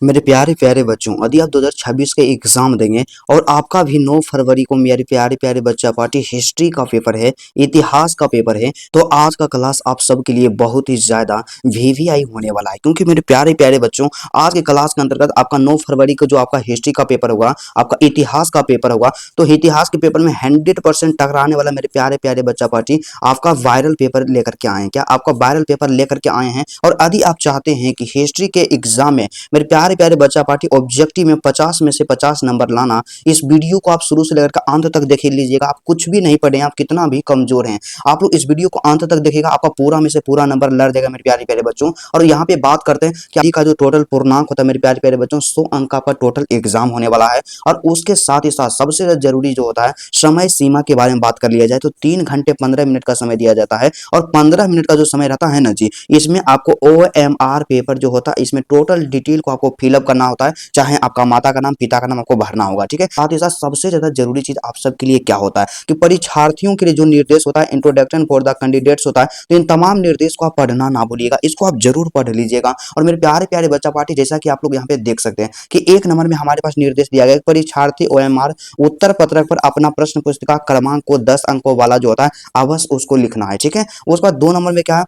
मेरे प्यारे प्यारे बच्चों, यदि आप 2026 के एग्जाम देंगे और आपका भी 9 फरवरी को मेरे प्यारे प्यारे बच्चा पार्टी हिस्ट्री का पेपर है, इतिहास का पेपर है, तो आज का क्लास आप सबके लिए बहुत ही ज़्यादा वीवीआई होने वाला है। क्योंकि मेरे प्यारे प्यारे बच्चों, आज के क्लास के अंतर्गत आपका 9 फरवरी को जो आपका हिस्ट्री का पेपर होगा, आपका इतिहास का पेपर होगा, तो इतिहास के पेपर में 100% टकराने वाला मेरे प्यारे प्यारे बच्चा पार्टी आपका वायरल पेपर लेकर के आए हैं। क्या आपका वायरल पेपर लेकर के आए हैं? और यदि आप चाहते हैं कि हिस्ट्री के एग्जाम में मेरे प्यारे प्यारे बच्चा पार्टी ऑब्जेक्टिव में 50 में से 50 नंबर लाना, इस वीडियो को आप शुरू से लेकर के अंत तक देख लीजिएगा। आप कुछ भी नहीं पढ़े, आप कितना भी कमजोर हैं, आप लोग इस वीडियो को अंत तक देखिएगा, आपका पूरा में से पूरा नंबर लड़ जाएगा मेरे प्यारे प्यारे बच्चों। और यहाँ पे बात करते हैं कि का जो टोटल पूर्णांक होता है मेरे प्यारे प्यारे बच्चों, 100 अंक का आपका टोटल एग्जाम होने वाला है। और उसके साथ ही साथ सबसे जरूरी जो होता है, समय सीमा के बारे में बात कर लिया जाए तो 3 घंटे 15 मिनट का समय दिया जाता है। और 15 मिनट का जो समय रहता है ना जी, इसमें आपको OMR पेपर जो होता है, इसमें टोटल डिटेल को आपको फिलअप करना होता है, चाहे आपका माता का नाम, पिता का नाम आपको भरना होगा, ठीक है। साथ ही साथ सबसे ज्यादा जरूरी चीज आप सबके लिए क्या होता है कि परीक्षार्थियों के लिए जो निर्देश होता है, इंट्रोडक्शन फॉर द कैंडिडेट्स होता है, तो इन तमाम निर्देश को आप पढ़ना ना भूलिएगा, इसको आप जरूर पढ़ लीजिएगा। और मेरे प्यारे प्यारे बच्चा पार्टी, जैसा कि आप लोग यहाँ पे देख सकते हैं कि 1 नंबर में हमारे पास निर्देश दिया गया, परीक्षार्थी OMR उत्तर पत्रक पर अपना प्रश्न पुस्तिका क्रमांक को 10 अंकों वाला जो होता है अवश्य उसको लिखना है, ठीक है। उसके बाद 2 नंबर में क्या है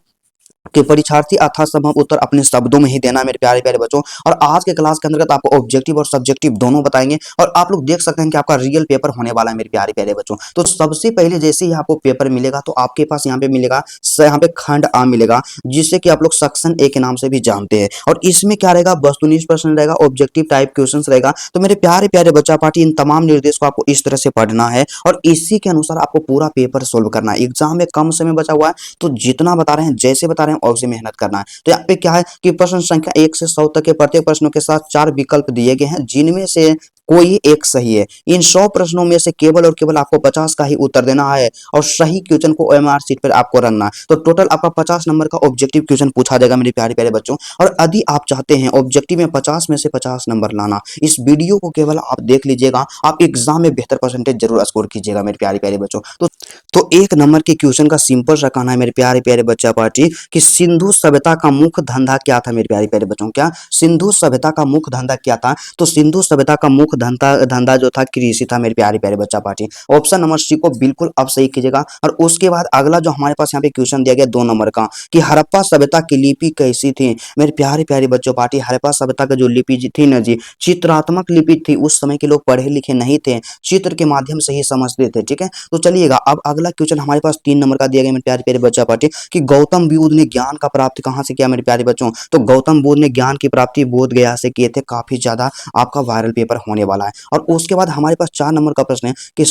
कि परीक्षार्थी यथासंभव उत्तर अपने शब्दों में ही देना है मेरे प्यारे प्यारे बच्चों। और आज के क्लास के अंतर्गत आपको ऑब्जेक्टिव और सब्जेक्टिव दोनों बताएंगे, और आप लोग देख सकते हैं कि आपका रियल पेपर होने वाला है मेरे प्यारे प्यारे बच्चों। तो सबसे पहले जैसे ही आपको पेपर मिलेगा तो आपके पास यहाँ पे मिलेगा, यहाँ पे खंड आ मिलेगा, जिससे कि आप लोग सेक्शन ए के नाम से भी जानते हैं। और इसमें क्या रहेगा, वस्तुनिष्ठ प्रश्न रहेगा, ऑब्जेक्टिव टाइप क्वेश्चन रहेगा। तो मेरे प्यारे प्यारे बच्चा पार्टी, इन तमाम निर्देश को आपको इस तरह से पढ़ना है और इसी के अनुसार आपको पूरा पेपर सोल्व करना है। एग्जाम में कम समय बचा हुआ है, तो जितना बता रहे हैं, जैसे बता रहे हैं, और से मेहनत करना है। तो यहाँ पे क्या है कि प्रश्न संख्या 1 से 100 तक के प्रत्येक प्रश्नों के साथ 4 विकल्प दिए गए हैं, जिनमें से कोई एक सही है। इन 100 प्रश्नों में से केवल और केवल आपको 50 का ही उत्तर देना है और सही क्वेश्चन को OMR सीट पर आपको रखना है। तो टोटल आपका 50 नंबर का ऑब्जेक्टिव क्वेश्चन पूछा जाएगा मेरे प्यारे प्यारे बच्चों। और यदि आप चाहते हैं ऑब्जेक्टिव में 50 में से 50 नंबर लाना, इस वीडियो को केवल आप देख लीजिएगा, आप एग्जाम में बेहतर परसेंटेज जरूर स्कोर कीजिएगा मेरे प्यारे प्यारे बच्चों। तो 1 नंबर के क्वेश्चन का सिंपल सा कहना है मेरे प्यारे प्यारे बच्चा पार्टी कि सिंधु सभ्यता का मुख्य धंधा क्या था मेरे प्यारे प्यारे बच्चों। क्या सिंधु सभ्यता का मुख्य धंधा क्या था? तो सिंधु सभ्यता का मुख्य धंधा जो था कृषि था मेरे प्यारे प्यारे बच्चा पार्टी। ऑप्शन नंबर सी को बिल्कुल अब सही कीजिएगा। और उसके बाद अगला जो हमारे पास यहाँ पे क्वेश्चन दिया गया 2 नंबर का कि हड़प्पा सभ्यता की लिपि कैसी थी मेरे प्यारे प्यारे बच्चों पार्टी। हड़प्पा सभ्यता का जो लिपि थी ना जी, चित्रात्मक लिपि थी। उस समय के लोग पढ़े लिखे नहीं थे, चित्र के माध्यम से ही समझते थे, ठीक है। तो चलिएगा, अब अगला क्वेश्चन हमारे पास 3 नंबर का दिया गया मेरे प्यारे प्यारे बच्चा पार्टी कि गौतम बुद्ध ने ज्ञान का प्राप्ति कहाँ से किया मेरे प्यारे बच्चों। तो गौतम बुद्ध ने ज्ञान की प्राप्ति बोध गया से किए थे। काफी ज्यादा आपका वायरल पेपर होने वाला है। और उसके बाद हमारे पास 4 नंबर का प्रश्न है कि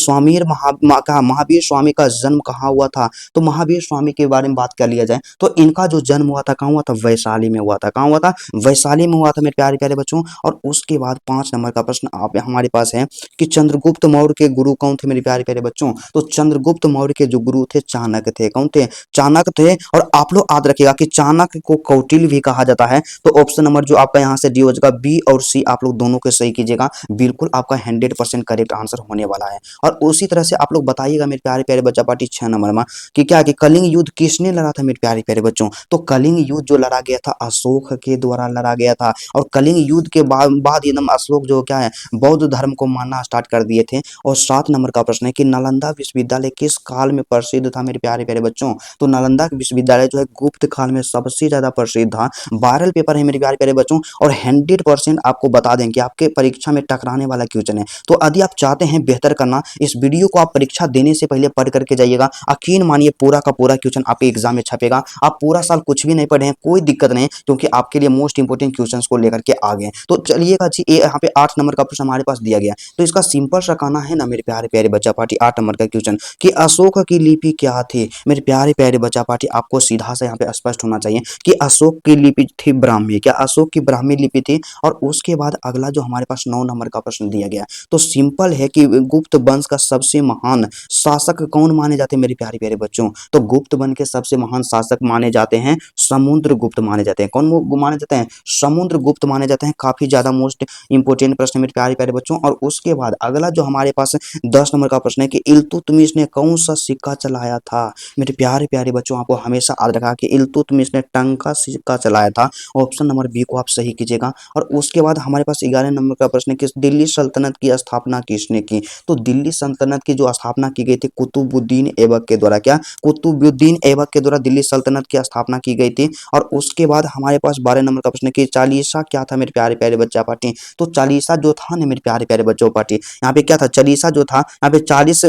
महावीर स्वामी का जन्म कहाँ हुआ था। तो महावीर स्वामी के बारे में बात कर लिया जाए तो इनका जो जन्म हुआ था, कहाँ हुआ था? वैशाली में हुआ था। कहाँ हुआ था? वैशाली में हुआ था मेरे प्यारे प्यारे बच्चों। और उसके बाद 5 नंबर का प्रश्न आप हमारे पास है कि चंद्रगुप्त मौर्य के गुरु कौन थे मेरे प्यारे प्यारे बच्चों। तो चंद्रगुप्त मौर्य के जो गुरु थे चाणक्य थे। कौन थे? चाणक्य थे। और आप लोग याद रखिएगा कि चाणक्य को कौटिल्य भी कहा जाता है। तो ऑप्शन नंबर जो आपका यहाँ से डी हो जाएगा, बी और सी आप लोग दोनों को सही कीजिएगा, बिल्कुल आपका 100% करेक्ट आंसर होने वाला है। और उसी तरह से आप लोग बताइएगा मेरे प्यारे प्यारे बच्चा पार्टी 6 नंबर में कि क्या कि कलिंग युद्ध किसने लड़ा था मेरे प्यारे प्यारे बच्चों। तो कलिंग युद्ध जो लड़ा गया था अशोक के द्वारा लड़ा गया था। और कलिंग युद्ध के बाद एकदम अशोक जो क्या है, बौद्ध धर्म को मानना स्टार्ट कर दिए थे। और 7 नंबर का प्रश्न है कि नालंदा विश्वविद्यालय किस काल में प्रसिद्ध था मेरे प्यारे प्यारे बच्चों। तो नालंदा विश्वविद्यालय जो है गुप्त काल में सबसे ज्यादा प्रसिद्ध था। वायरल पेपर है मेरे प्यारे प्यारे बच्चों और 100% आपको बता दें कि आपके परीक्षा में टकराने वाला क्वेश्चन है। तो यदि आप चाहते हैं बेहतर करना, इस वीडियो को आप परीक्षा देने से पहले पढ़ करके जाइएगा। यकीन मानिए पूरा का पूरा क्वेश्चन आपके एग्जाम में छपेगा। आप पूरा साल कुछ भी नहीं पढ़े हैं, कोई दिक्कत नहीं, क्योंकि आपके लिए मोस्ट इंपोर्टेंट क्वेश्चंस को लेकर के आ गए। तो चलिएगा जी, यहाँ पे 8 नंबर का प्रश्न हमारे पास दिया गया। तो इसका सिंपल सा कहना है ना मेरे प्यारे प्यारे बच्चा पार्टी, 8 नंबर का क्वेश्चन कि अशोक की लिपि क्या थी मेरे प्यारे प्यारे बच्चा पार्टी। आपको सीधा सा यहाँ पे स्पष्ट होना चाहिए कि अशोक की लिपि थी ब्राह्मी। क्या अशोक की ब्राह्मी लिपि थी। और उसके बाद अगला जो हमारे पास 9 नंबर का का प्रश्न दिया गया। तो सिंपल है कि गुप्त वंश का सबसे महान शासक कौन माने जाते हैं मेरे प्यारे प्यारे बच्चों? तो गुप्त वंश के सबसे महान शासक माने जाते हैं समुद्रगुप्त माने जाते हैं। कौन माने जाते हैं? समुद्रगुप्त माने जाते हैं। काफी ज्यादा मोस्ट इंपोर्टेंट प्रश्न मेरे प्यारे प्यारे बच्चों। और उसके बाद अगला जो हमारे पास 10 नंबर का प्रश्न है कि इल्तुतमिश ने कौन सा सिक्का चलाया था? मेरे प्यारे प्यारे बच्चों, आपको हमेशा याद रखा कि इल्तुतमिश ने टंका सिक्का चलाया था। ऑप्शन नंबर बी को आप सही कीजिएगा। और उसके बाद हमारे पास 11 नंबर का प्रश्न है कि दिल्ली सल्तनत की स्थापना किसने की? तो दिल्ली सल्तनत की जो स्थापना की गई थी कुतुबुद्दीन ऐबक के द्वारा। क्या? कुतुबुद्दीन ऐबक के द्वारा दिल्ली सल्तनत की स्थापना की गई थी। और उसके बाद हमारे पास 12 नंबर का प्रश्न है कि चालीसा क्या था मेरे प्यारे प्यारे बच्चा पार्टी? तो चालीसा जो था ना मेरे प्यारे प्यारे बच्चों पार्टी, यहाँ पे क्या था? चालीसा जो था, यहाँ पे 40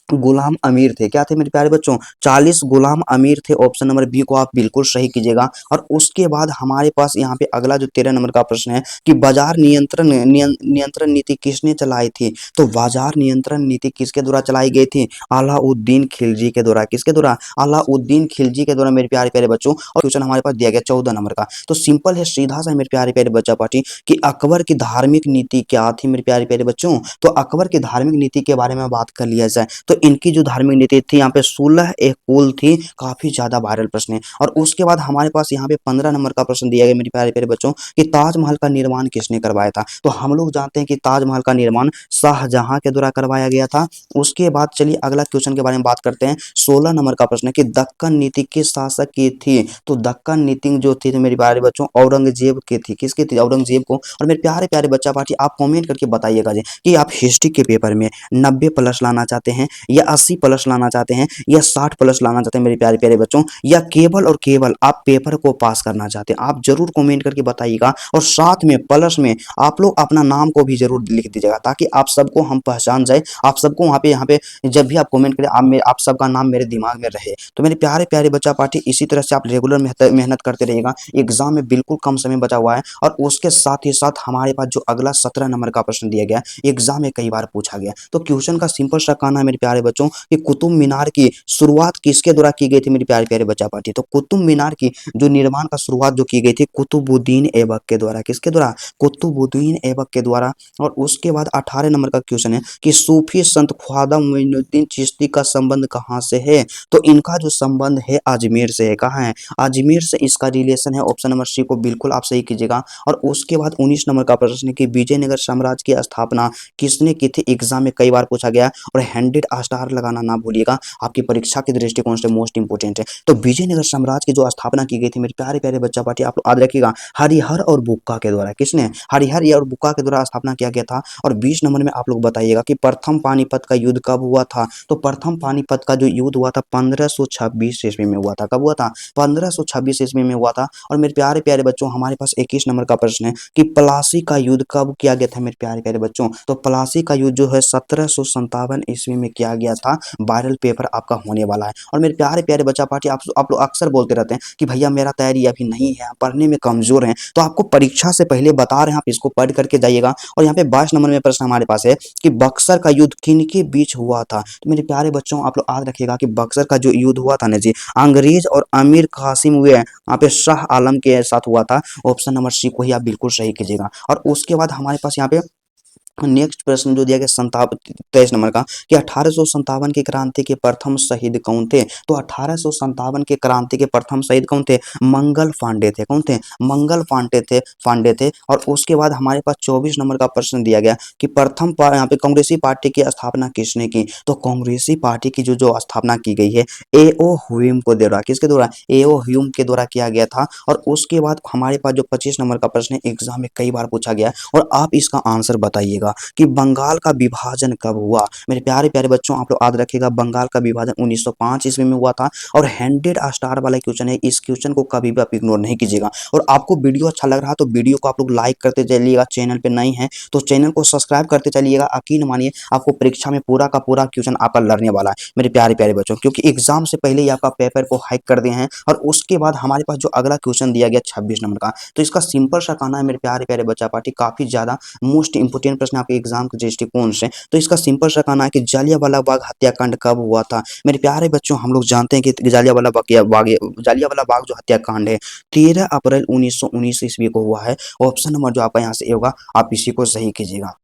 गुलाम अमीर थे। क्या थे मेरे प्यारे बच्चों? 40 गुलाम अमीर थे। ऑप्शन नंबर बी को आप बिल्कुल सही कीजिएगा। और उसके बाद हमारे पास यहाँ पे अगला जो 13 नंबर का प्रश्न है कि बाजार नियंत्रण नीति किसने चलाई थी? तो बाजार नियंत्रण नीति किसके द्वारा चलाई गई थी? अलाउद्दीन खिलजी के द्वारा। किसके द्वारा? अलाउद्दीन खिलजी के द्वारा मेरे प्यारे प्यारे बच्चों। और क्वेश्चन हमारे पास दिया गया 14 नंबर का। तो सिंपल है, सीधा सा मेरे प्यारे प्यारे बच्चा पार्टी कि अकबर की धार्मिक नीति क्या थी मेरे प्यारे प्यारे बच्चों? तो अकबर की धार्मिक नीति के बारे में बात कर लिया जाए तो इनकी जो धार्मिक नीति थी यहाँ पे 16 एक कुल थी। काफी ज्यादा वायरल प्रश्न है। और उसके बाद हमारे पास यहाँ पे 15 नंबर का प्रश्न दिया गया मेरे प्यारे प्यारे बच्चों कि ताजमहल का निर्माण किसने करवाया था? तो हम लोग जानते हैं कि ताजमहल का निर्माण शाहजहां के द्वारा करवाया गया था। उसके बाद चलिए अगला क्वेश्चन के बारे में बात करते हैं। 16 नंबर का प्रश्न है कि दक्कन नीति किस शासक की थी? तो दक्कन नीति जो थी तो मेरे प्यारे बच्चों औरंगजेब की थी। किसकी थी? औरंगजेब को। और मेरे प्यारे प्यारे बच्चा पार्टी आप कमेंट करके बताइएगा जी कि आप हिस्ट्री के पेपर में 90 प्लस लाना चाहते हैं या 80 प्लस लाना चाहते हैं या 60 प्लस लाना चाहते हैं मेरे प्यारे प्यारे बच्चों, या केवल और केवल आप पेपर को पास करना चाहते हैं? आप जरूर कमेंट करके बताइएगा। और साथ में प्लस में आप लोग अपना नाम को भी जरूर लिख दीजिएगा ताकि आप सबको हम पहचान जाए। आप सबको वहाँ पे यहाँ पे जब भी आप कमेंट करें आप सबका नाम मेरे दिमाग में रहे। तो मेरे प्यारे प्यारे बच्चा पार्टी इसी तरह से आप रेगुलर मेहनत करते रहिएगा। एग्जाम में बिल्कुल कम समय बचा हुआ है। और उसके साथ ही साथ हमारे पास जो अगला 17 नंबर का प्रश्न दिया गया एग्जाम में कई बार पूछा गया। तो क्वेश्चन का सिंपल सा कहना है मेरे प्यारे बच्चों कि कुतुब मीनार की शुरुआत किसके द्वारा की गई थी मेरे प्यारे प्यारे बच्चा पार्टी? तो कुतुब मीनार की जो निर्माण का शुरुआत जो की गई थी कुतुबुद्दीन ऐबक के द्वारा। किसके द्वारा? कुतुबुद्दीन ऐबक के द्वारा। और उसके बाद 18 नंबर का क्वेश्चन है कि सूफी संत ख्वाजा मोइनुद्दीन चिश्ती का संबंध कहाँ से है? तो इनका जो संबंध है अजमेर से है। कहाँ है? अजमेर से इसका रिलेशन है। ऑप्शन नंबर सी को बिल्कुल आप सही कीजिएगा। और उसके बाद 19 नंबर का प्रश्न है कि विजयनगर साम्राज्य की स्थापना किसने की थी? एग्जाम में कई बार पूछा गया। और 100 स्टार लगाना ना भूलिएगा, आपकी परीक्षा के दृष्टिकोण से मोस्ट इंपोर्टेंट है। तो विजयनगर साम्राज्य की जो स्थापना की गई थी मेरे प्यारे प्यारे बच्चा पार्टी आप लोग याद रखिएगा हरिहर और बुक्का के द्वारा। किसने? हरिहर और बुक्का के द्वारा स्थापना किया गया था। और 20 नंबर में आप लोग बताइएगा कि प्रथम पानीपत का युद्ध कब हुआ था? तो प्रथम पानीपत का जो युद्ध हुआ था 1526 ईस्वी में हुआ था। कब हुआ था? 1526 ईस्वी में हुआ था। और मेरे प्यारे प्यारे बच्चों हमारे पास 21 नंबर का प्रश्न है कि प्लासी का युद्ध कब किया गया था मेरे प्यारे प्यारे बच्चों? तो प्लासी का युद्ध जो है 1757 ईस्वी में किया गया था। वायरल पेपर आपका होने वाला है। और मेरे प्यारे प्यारे बच्चा पार्टी आप लोग अक्सर बोलते रहते हैं कि भैया मेरा तैयारी अभी नहीं है, पढ़ने में कमजोर हैं। तो आपको परीक्षा से पहले बता रहे हैं, आप इसको पढ़ करके जाइएगा। और यहाँ पे 22 नंबर में प्रश्न हमारे पास है कि बक्सर का युद्ध किनके बीच हुआ था? तो मेरे प्यारे बच्चों आप लोग याद रखिएगा कि बक्सर का जो युद्ध हुआ था ना जी, अंग्रेज और अमीर कासिम हुए यहाँ पे शाह आलम के साथ हुआ था। ऑप्शन नंबर सी को ही आप बिल्कुल सही कीजिएगा। और उसके बाद हमारे पास यहाँ पे नेक्स्ट प्रश्न जो दिया गया 23 नंबर का कि 1857 की क्रांति के प्रथम शहीद कौन थे? तो 1857 के क्रांति के प्रथम शहीद कौन थे? मंगल पांडे थे। कौन थे? मंगल पांडे थे। और उसके बाद हमारे पास 24 नंबर का प्रश्न दिया गया कि यहाँ पे कांग्रेसी पार्टी की स्थापना किसने की? तो कांग्रेसी पार्टी की जो स्थापना की गई है एओ ह्यूम को द्वारा। किसके द्वारा? एओ ह्यूम के द्वारा किया गया था। और उसके बाद हमारे पास जो 25 नंबर का प्रश्न है एग्जाम में कई बार पूछा गया और आप इसका आंसर बताइएगा कि बंगाल का विभाजन कब हुआ? मेरे प्यारे प्यारे बच्चों आप लोग याद रखिएगा बंगाल का विभाजन 1905 ईस्वी में हुआ था। और 100 स्टार वाला क्वेश्चन है, इस क्वेश्चन को कभी भी आप इग्नोर नहीं कीजिएगा। और आपको वीडियो अच्छा लग रहा है तो वीडियो को आप लोग लाइक करते चलिएगा। चैनल पे नए हैं तो चैनल को सब्सक्राइब करते चलिएगा। यकीन मानिए आपको परीक्षा में पूरा का पूरा क्वेश्चन आपका लड़ने वाला है मेरे प्यारे प्यारे बच्चों, क्योंकि एग्जाम से पहले ही आपका पेपर को हाइक कर दिए हैं। और उसके बाद हमारे पास जो अगला क्वेश्चन दिया गया 26 नंबर का, तो इसका सिंपल सा कहना है मेरे प्यारे प्यारे बच्चा पार्टी काफी ज्यादा मोस्ट इंपोर्टेंट प्रश्न आपके एग्जाम के दृष्टिकोण से। तो इसका सिंपल सा कहना है कि जालियांवाला बाग हत्याकांड कब हुआ था? मेरे प्यारे बच्चों हम लोग जानते हैं कि जालियांवाला बाग जो हत्याकांड है 13 अप्रैल 1919 ईस्वी को हुआ है। ऑप्शन नंबर जो आपका यहाँ से होगा आप इसी को सही कीजिएगा।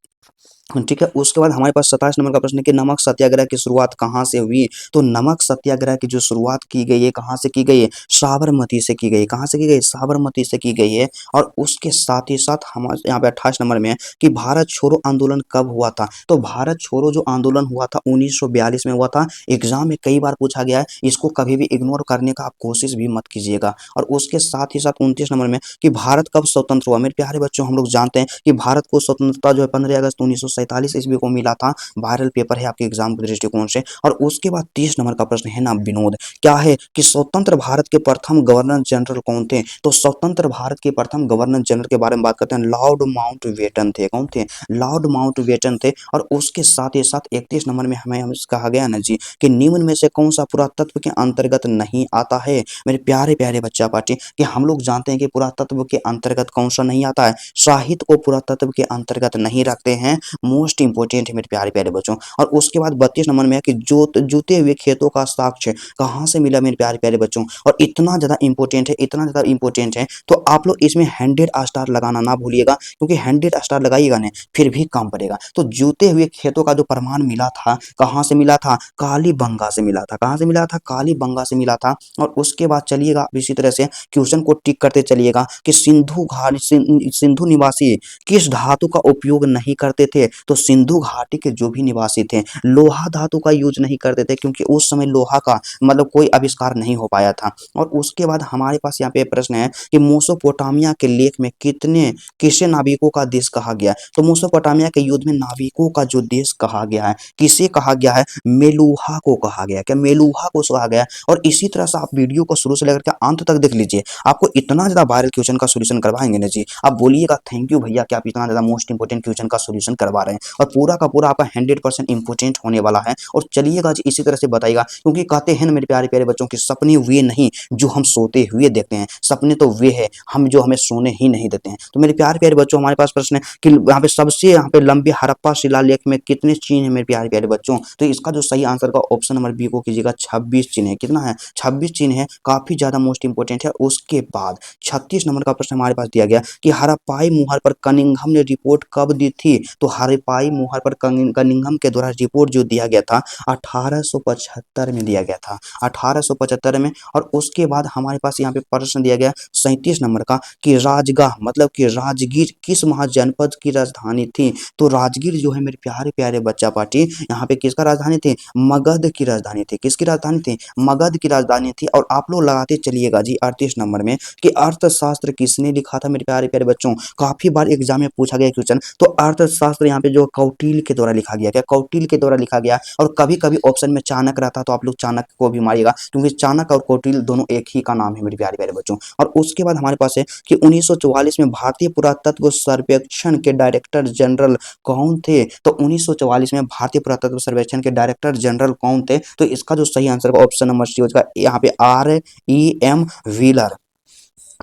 ठीक है। उसके बाद हमारे पास 27 नंबर का प्रश्न है कि नमक सत्याग्रह की शुरुआत कहाँ से हुई? तो नमक सत्याग्रह की जो शुरुआत की गई है कहाँ से की गई है? साबरमती से की गई है। कहाँ से की गई? साबरमती से की गई है। और उसके साथ ही साथ हम यहाँ पे 28 नंबर में है कि भारत छोड़ो आंदोलन कब हुआ था? तो भारत छोड़ो जो आंदोलन हुआ था 1942 में हुआ था। एग्जाम में कई बार पूछा गया है, इसको कभी भी इग्नोर करने का आप कोशिश भी मत कीजिएगा। और उसके साथ ही साथ 29 नंबर में कि भारत कब स्वतंत्र हुआ? मेरे प्यारे बच्चों, हम लोग जानते हैं कि भारत को स्वतंत्रता जो है 15 अगस्त 1947 ईस्वी को मिला था। वायरल पेपर है आपके एग्जाम के दृष्टिकोण से। और उसके बाद 30 नंबर का प्रश्न है ना विनोद, क्या है कि स्वतंत्र भारत के प्रथम गवर्नर जनरल कौन थे? तो स्वतंत्र भारत के प्रथम गवर्नर जनरल के बारे में बात करते हैं, लॉर्ड माउंटबेटन थे। कौन थे? लॉर्ड माउंटबेटन थे। और उसके साथ ही साथ 31 नंबर में हमें कहा गया ना जी कि निम्न में से कौन सा पुरातत्व के अंतर्गत नहीं आता है? मेरे प्यारे प्यारे बच्चा पार्टी कि हम लोग जानते हैं कि पुरातत्व के अंतर्गत कौन सा नहीं आता है? साहित्य को पुरातत्व के अंतर्गत नहीं रखते हैं। मोस्ट इंपोर्टेंट है मेरे प्यारे प्यारे बच्चों। और उसके बाद 32 नंबर में है कि जूते हुए खेतों का साक्ष्य कहाँ से मिला? मेरे प्यारे प्यारे बच्चों, और इतना ज़्यादा इंपॉर्टेंट है, इतना ज़्यादा इंपॉर्टेंट है, तो आप लोग इसमें 100 स्टार लगाना ना भूलिएगा, क्योंकि 100 स्टार लगाइएगा ना फिर भी कम पड़ेगा। तो जूते हुए खेतों का जो प्रमाण मिला था, कहाँ से मिला था? कालीबंगा से मिला था। कहाँ से मिला था? कालीबंगा से मिला था। और उसके बाद चलिएगा इसी तरह से क्वेश्चन को टिक करते चलिएगा कि सिंधु निवासी किस धातु का उपयोग नहीं करते थे? तो सिंधु घाटी के जो भी निवासी थे लोहा धातु का यूज नहीं करते थे, क्योंकि उस समय लोहा का मतलब कोई आविष्कार नहीं हो पाया था। और उसके बाद हमारे पास यहाँ पे प्रश्न है कि मोसोपोटामिया के लेख में किसे नाविकों का देश कहा गया? तो मोसोपोटामिया के युद्ध में नाविकों का जो देश कहा गया है, किसे कहा गया है? मेलुहा को कहा गया। क्या मेलुहा को कहा गया? और इसी तरह से आप वीडियो को शुरू से लेकर के अंत तक देख लीजिए, आपको इतना ज्यादा वायरल क्वेश्चन का सोल्यूशन करवाएंगे ना जी, आप बोलिएगा थैंक यू भैया कि आप इतना ज्यादा मोस्ट इंपोर्टेंट क्वेश्चन का सोल्यूशन करवा रहे हैं। और पूरा का पूरा आपका 100% इंपोर्टेंट होने वाला है। और चलिएगा जी इसी तरह से बताइएगा, क्योंकि कहते हैं ना मेरे प्यारे प्यारे बच्चों की सपने वे नहीं जो हम सोते हुए देखते हैं, सपने तो वे है हम जो हमें सोने ही नहीं देते हैं। तो मेरे प्यारे प्यारे बच्चों, हमारे पास प्रश्न है कि यहाँ पे लंबे हड़प्पा शिलालेख में कितने चिन्ह है? मेरे प्यारे प्यारे बच्चों, तो इसका जो सही आंसर का ऑप्शन नंबर बी को कीजिएगा, 26 चिन्ह है। कितना है? 26 चिन्ह है, काफी ज्यादा मोस्ट इंपोर्टेंट है। उसके बाद 36 नंबर का प्रश्न हमारे पास दिया गया कि हड़प्पाई मुहर पर कनिंघम ने रिपोर्ट कब दी थी? तो हड़प्पाई मुहर पर कनिंघम के द्वारा रिपोर्ट जो दिया गया था 1875 में दिया गया था, 1875 में। और उसके बाद हमारे पास यहाँ पे प्रश्न दिया गया 37 नंबर का कि राजगाह मतलब कि राजगीर किस महाजनपद की राजधानी थी? तो राजगीर जो है मेरे प्यारे प्यारे बच्चा पार्टी यहाँ पे किसका राजधानी थी? मगध की राजधानी थी। किसकी राजधानी थी? मगध की राजधानी थी। और आप लोग लगाते चलिएगा जी 38 नंबर में कि अर्थशास्त्र किसने लिखा था? मेरे प्यारे प्यारे बच्चों, काफी बार एग्जाम में पूछा गया क्वेश्चन। तो अर्थशास्त्र यहाँ पे जो कौटिल्य के द्वारा लिखा गया। क्या कौटिल्य के द्वारा लिखा गया? और कभी कभी ऑप्शन में चाणक्य रहता तो आप लोग चाणक्य को भी मारिएगा, क्योंकि चाणक्य और कौटिल्य दोनों एक ही का नाम है मेरे प्यारे प्यारे बच्चों। और उसके बाद हमारे पास है कि 1944 में भारतीय पुरातत्व सर्वेक्षण के डायरेक्टर जनरल कौन थे? तो 1944 में भारतीय पुरातत्व सर्वेक्षण के डायरेक्टर जनरल कौन थे? तो इसका जो सही आंसर का ऑप्शन नंबर सी होगा यहाँ पे R.E.M. व्हीलर।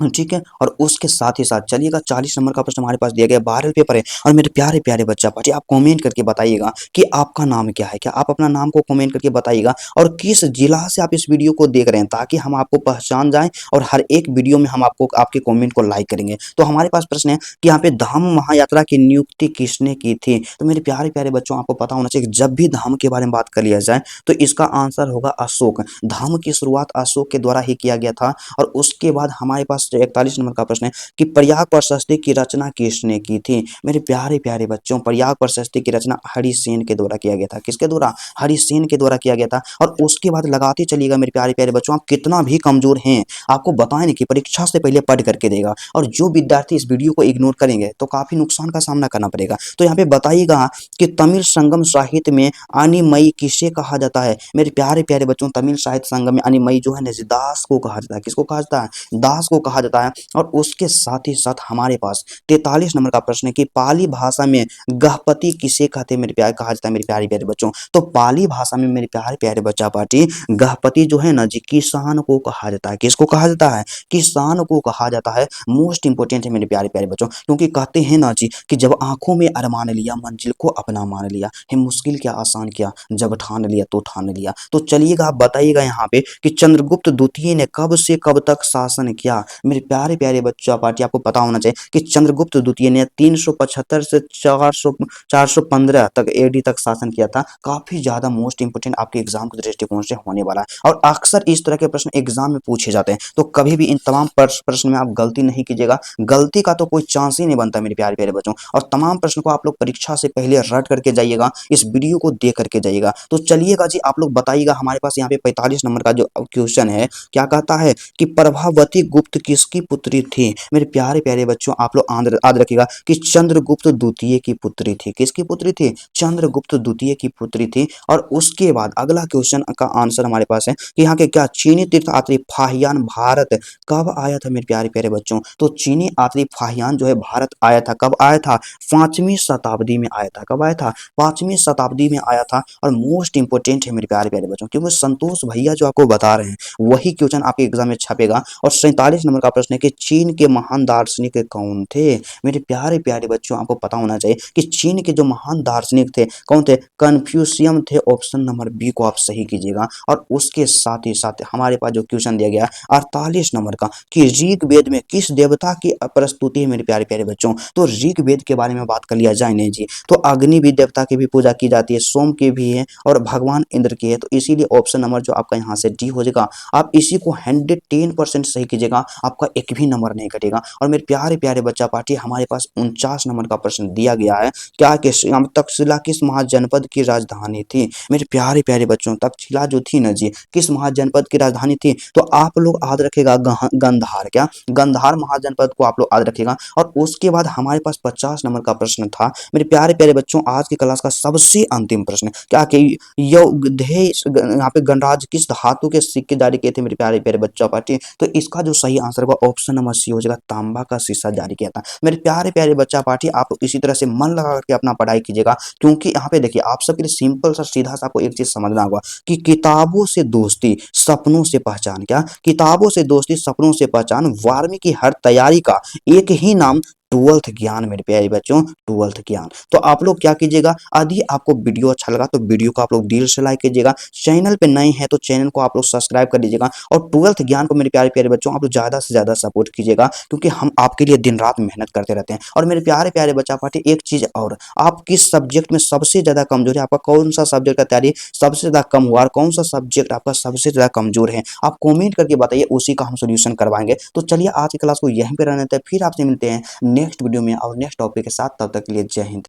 ठीक है। और उसके साथ ही साथ चलिएगा 40 नंबर का प्रश्न हमारे पास दिया गया, वायरल पेपर है। और मेरे प्यारे प्यारे बच्चा पार्टी आप कमेंट करके बताइएगा कि आपका नाम क्या है। क्या आप अपना नाम को कमेंट करके बताइएगा और किस जिला से आप इस वीडियो को देख रहे हैं, ताकि हम आपको पहचान जाएं और हर एक वीडियो में हम आपको आपके कमेंट को लाइक करेंगे। तो हमारे पास प्रश्न है कि यहाँ पे धाम महायात्रा की नियुक्ति किसने की थी? तो मेरे प्यारे प्यारे बच्चों, आपको पता होना चाहिए जब भी धाम के बारे में बात कर लिया जाए तो इसका आंसर होगा अशोक। धाम की शुरुआत अशोक के द्वारा ही किया गया था। और उसके बाद हमारे पास 41 नंबर का प्रश्न है कि प्रयाग प्रशस्ति की रचना किसने की थी? मेरे प्यारे प्यारे बच्चों, प्रयाग प्रशस्ति की रचना हरिसेन के द्वारा किया गया था। किसके द्वारा? हरिसेन के द्वारा किया गया था। और उसके बाद लगाते चलिएगा मेरे प्यारे प्यारे बच्चों, आप कितना भी कमजोर हैं, आपको बताएं नहीं कि परीक्षा से पहले पढ़ करके देगा। और जो विद्यार्थी इस वीडियो को इग्नोर करेंगे तो काफी नुकसान का सामना करना पड़ेगा। तो यहाँ पे बताइएगा कि तमिल संगम साहित्य में अनिमयी किसे कहा जाता है? मेरे प्यारे प्यारे बच्चों, तमिल साहित्य संगम में अनिमयी जो है दास को कहा जाता है। किसको कहा जाता है? दास को कहा जाता है। और उसके साथ ही साथ हमारे पास 43 नंबर का प्रश्न है कि पाली भाषा में गहपति किसे कहते हैं? मेरे प्यारे कहा जाता है मेरे प्यारे प्यारे बच्चों। तो पाली भाषा में मेरे प्यारे प्यारे बच्चा पार्टी गहपति जो है ना जी किसान को कहा जाता है। किसको कहा जाता है? किसान को कहा जाता है। मोस्ट इंपोर्टेंट है मेरे प्यारे प्यारे बच्चों, क्योंकि कहते हैं ना जी कि जब आंखों में अरमान लिया मंजिल को अपना मान लिया है, मुश्किल क्या आसान किया जब ठान लिया तो ठान लिया। तो चलिएगा आप बताइएगा यहाँ पे कि चंद्रगुप्त द्वितीय ने कब से कब तक शासन किया? मेरे प्यारे प्यारे बच्चों पार्टी आपको पता होना चाहिए कि चंद्रगुप्त द्वितीय ने 375 से 415 तक एडी तक शासन किया था। काफी ज्यादा मोस्ट इंपोर्टेंट आपके एग्जाम के दृष्टिकोण से होने वाला है और अक्सर इस तरह के प्रश्न एग्जाम में पूछे जाते हैं, तो कभी भी इन तमाम प्रश्न में आप गलती नहीं कीजिएगा। गलती का तो कोई चांस ही नहीं बनता मेरे प्यारे प्यारे बच्चों। और तमाम प्रश्न को आप लोग परीक्षा से पहले रट करके जाइएगा, इस वीडियो को देख करके जाइएगा। तो चलिएगा जी, आप लोग बताइएगा। हमारे पास यहाँ पे 45 नंबर का जो क्वेश्चन है, क्या कहता है कि प्रभावती गुप्त किसकी पुत्री थी। मेरे प्यारे प्यारे बच्चों, आप लोग याद रखिएगा कि चंद्रगुप्त द्वितीय की पुत्री थी। किसकी पुत्री थी? चंद्रगुप्त द्वितीय की पुत्री थी। और उसके बाद अगला क्वेश्चन का आंसर हमारे पास है कि यहाँ के क्या चीनी तीर्थयात्री फाहियान भारत कब आया था मेरे प्यारे प्यारे बच्चों। तो चीनी यात्री फाहियान जो है भारत आया था। कब आया था? 5वीं शताब्दी में आया था। कब आया था? 5वीं शताब्दी में आया था। और मोस्ट इंपोर्टेंट है मेरे प्यारे प्यारे बच्चों, क्योंकि संतोष भैया जो आपको बता रहे हैं वही क्वेश्चन आपके एग्जाम में छपेगा। और 47 नंबर का प्रश्न है कि चीन के महान दार्शनिक कौन थे। मेरे प्यारे प्यारे बच्चों, आपको पता होना चाहिए कि चीन के जो महान दार्शनिक थे कौन थे? कन्फ्यूशियम थे। ऑप्शन नंबर बी को आप सही कीजिएगा। और उसके साथ ही साथ हमारे पास जो क्वेश्चन दिया गया 48 नंबर का कि ऋग्वेद में किस देवता की प्रस्तुति है मेरे प्यारे प्यारे बच्चों। तो ऋग्वेद के बारे में बात कर लिया जाए नहीं जी, तो अग्नि भी देवता की भी पूजा की जाती है, सोम की भी है और भगवान इंद्र की है। तो इसीलिए ऑप्शन नंबर जो आपका यहाँ से डी हो जाएगा। आप इसी को 110% सही कीजिएगा, आपका एक भी नंबर नहीं कटेगा। और मेरे प्यारे प्यारे बच्चा पार्टी, हमारे पास 49 नंबर का प्रश्न दिया गया है, क्या कि तक्षशिला किस महाजनपद की राजधानी थी। मेरे प्यारे प्यारे बच्चों, तक्षशिला जो थी ना जी, किस महाजनपद की राजधानी थी? तो आप लोग याद रखेगा गंधार। क्या? गंधार महाजनपद को आप लोग याद रखेगा। और उसके बाद हमारे पास 50 नंबर का प्रश्न था मेरे प्यारे प्यारे बच्चों, आज की क्लास का सबसे अंतिम प्रश्न, क्या कि यहाँ पे गणराज्य किस धातु के सिक्के जारी किए थे मेरे प्यारे प्यारे बच्चों पार्टी। तो इसका जो सही आंसर होगा ऑप्शन नंबर सी हो जाएगा, तांबा का शीशा जारी किया था। मेरे प्यारे प्यारे बच्चा पार्टी, आप इसी तरह से मन लगा करके अपना पढ़ाई कीजिएगा, क्योंकि यहाँ पे देखिए आप सबके लिए सिंपल सा सीधा सा आपको एक चीज समझना होगा कि किताबों से दोस्ती सपनों से पहचान। क्या? किताबों से दोस्ती सपनों से पहचान, वाल्मीकि हर तैयारी का एक ही नाम, 12th ज्ञान मेरे प्यारे बच्चों, 12th ज्ञान। तो आप लोग क्या कीजिएगा, यदि आपको वीडियो अच्छा लगा तो वीडियो को आप लोग दिल से लाइक कीजिएगा। चैनल पे नए हैं तो चैनल को आप लोग सब्सक्राइब कर लीजिएगा। और 12th ज्ञान को मेरे प्यारे प्यारे बच्चों आप लोग ज्यादा से ज्यादा सपोर्ट कीजिएगा, क्योंकि हम आपके लिए दिन रात मेहनत करते रहते हैं। और मेरे प्यारे प्यारे बच्चा पार्टी, एक चीज और, आप किस सब्जेक्ट में सबसे ज्यादा कमजोर है, आपका कौन सा सब्जेक्ट का तैयारी सबसे ज्यादा कम हुआ, कौन सा सब्जेक्ट आपका सबसे ज्यादा कमजोर है, आप कॉमेंट करके बताइए, उसी का हम सोल्यूशन करवाएंगे। तो चलिए आज की क्लास को यहीं पे रहने देते हैं, फिर आपसे मिलते हैं नेक्स्ट वीडियो में और नेक्स्ट टॉपिक के साथ। तब तक के लिए जय हिंद।